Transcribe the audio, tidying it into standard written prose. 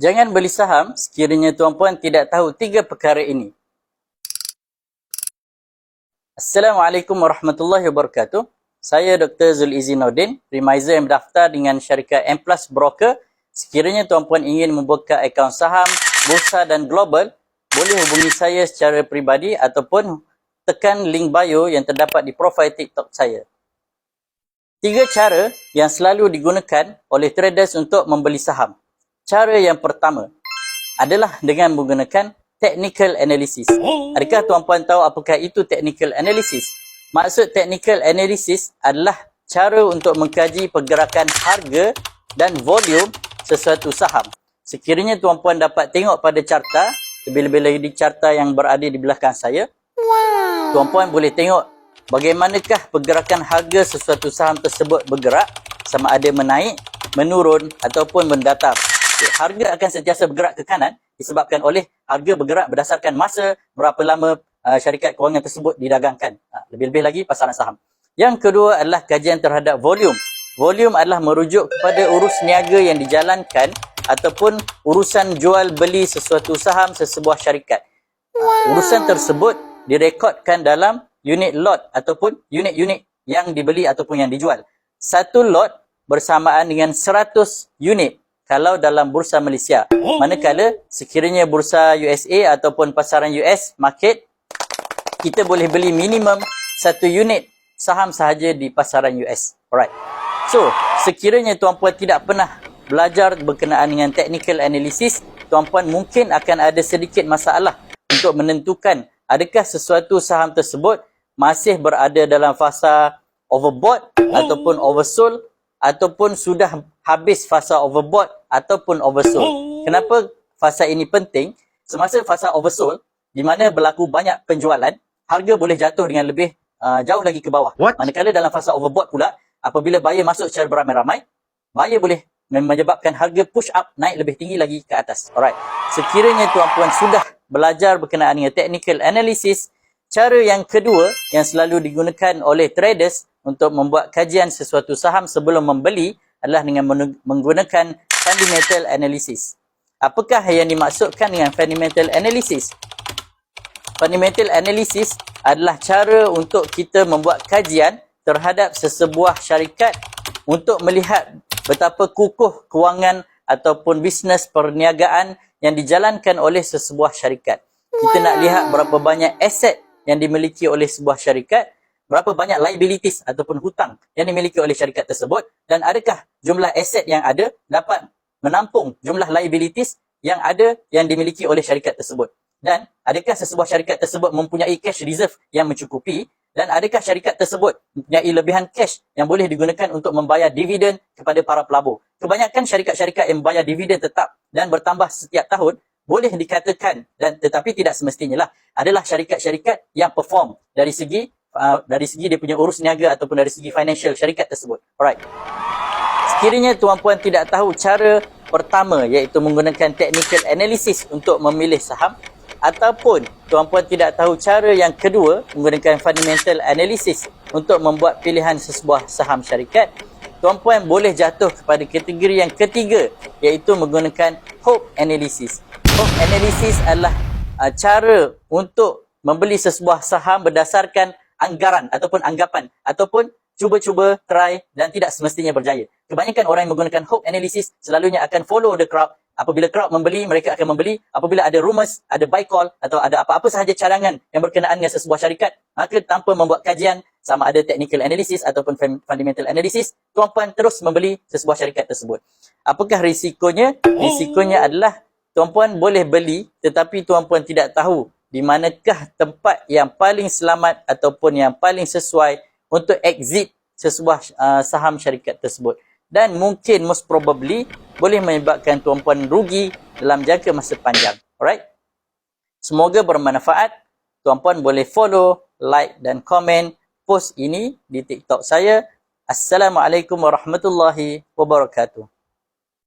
Jangan beli saham sekiranya tuan-puan tidak tahu 3 perkara ini. Assalamualaikum warahmatullahi wabarakatuh. Saya Dr. Zulizzinuddin, Remiser yang berdaftar dengan syarikat M Plus Broker. Sekiranya tuan-puan ingin membuka akaun saham, bursa dan global, boleh hubungi saya secara peribadi ataupun tekan link bio yang terdapat di profil TikTok saya. 3 cara yang selalu digunakan oleh traders untuk membeli saham. Cara yang pertama adalah dengan menggunakan technical analysis. Adakah tuan-puan tahu apakah itu technical analysis? Maksud technical analysis adalah cara untuk mengkaji pergerakan harga dan volume sesuatu saham. Sekiranya tuan-puan dapat tengok pada carta, lebih-lebih lagi di carta yang berada di belakang saya, tuan-puan boleh tengok bagaimanakah pergerakan harga sesuatu saham tersebut bergerak, sama ada menaik, menurun ataupun mendatar. Harga akan sentiasa bergerak ke kanan disebabkan oleh harga bergerak berdasarkan masa berapa lama syarikat kewangan tersebut didagangkan. Lebih-lebih lagi pasaran saham. Yang kedua adalah kajian terhadap volume. Volume adalah merujuk kepada urus niaga yang dijalankan ataupun urusan jual beli sesuatu saham sesebuah syarikat. Urusan tersebut direkodkan dalam unit lot ataupun unit-unit yang dibeli ataupun yang dijual. Satu lot bersamaan dengan 100 unit kalau dalam bursa Malaysia. Manakala sekiranya bursa USA ataupun pasaran US market, kita boleh beli minimum 1 unit saham sahaja di pasaran US. Alright. So, sekiranya tuan-puan tidak pernah belajar berkenaan dengan technical analysis, tuan-puan mungkin akan ada sedikit masalah untuk menentukan adakah sesuatu saham tersebut masih berada dalam fasa overbought ataupun oversold ataupun sudah habis fasa overbought ataupun oversold. Kenapa fasa ini penting? Semasa fasa oversold, di mana berlaku banyak penjualan, harga boleh jatuh dengan lebih jauh lagi ke bawah. Manakala dalam fasa overbought pula, apabila buyer masuk secara beramai-ramai, buyer boleh menyebabkan harga push up naik lebih tinggi lagi ke atas. Alright. Sekiranya tuan-puan sudah belajar berkenaan dengan technical analysis, cara yang kedua yang selalu digunakan oleh traders untuk membuat kajian sesuatu saham sebelum membeli adalah dengan menggunakan fundamental analysis. Apakah yang dimaksudkan dengan fundamental analysis? Fundamental analysis adalah cara untuk kita membuat kajian terhadap sesebuah syarikat untuk melihat betapa kukuh kewangan ataupun bisnes perniagaan yang dijalankan oleh sesebuah syarikat. Kita nak lihat berapa banyak aset yang dimiliki oleh sebuah syarikat, berapa banyak liabilities ataupun hutang yang dimiliki oleh syarikat tersebut, dan adakah jumlah aset yang ada dapat menampung jumlah liabilities yang ada yang dimiliki oleh syarikat tersebut. Dan adakah sesebuah syarikat tersebut mempunyai cash reserve yang mencukupi, dan adakah syarikat tersebut mempunyai lebihan cash yang boleh digunakan untuk membayar dividen kepada para pelabur. Kebanyakan syarikat-syarikat yang membayar dividen tetap dan bertambah setiap tahun boleh dikatakan, dan tetapi tidak semestinya lah, adalah syarikat-syarikat yang perform dari segi dia punya urus niaga ataupun dari segi financial syarikat tersebut. Alright. Sekiranya tuan-puan tidak tahu cara pertama iaitu menggunakan technical analysis untuk memilih saham, ataupun tuan-puan tidak tahu cara yang kedua menggunakan fundamental analysis untuk membuat pilihan sesebuah saham syarikat, tuan-puan boleh jatuh kepada kategori yang ketiga iaitu menggunakan hope analysis. Hope analysis adalah cara untuk membeli sesebuah saham berdasarkan anggaran ataupun anggapan ataupun cuba-cuba, try dan tidak semestinya berjaya. Kebanyakan orang yang menggunakan hope analysis selalunya akan follow the crowd. Apabila crowd membeli, mereka akan membeli. Apabila ada rumors, ada buy call atau ada apa-apa sahaja cadangan yang berkenaan dengan sesebuah syarikat, maka tanpa membuat kajian sama ada technical analysis ataupun fundamental analysis, tuan-puan terus membeli sesebuah syarikat tersebut. Apakah risikonya? Risikonya adalah tuan-puan boleh beli tetapi tuan-puan tidak tahu di manakah tempat yang paling selamat ataupun yang paling sesuai untuk exit sesebuah saham syarikat tersebut. Dan mungkin most probably boleh menyebabkan tuan-puan rugi dalam jangka masa panjang. Alright? Semoga bermanfaat. Tuan-puan boleh follow, like dan komen post ini di TikTok saya. Assalamualaikum warahmatullahi wabarakatuh.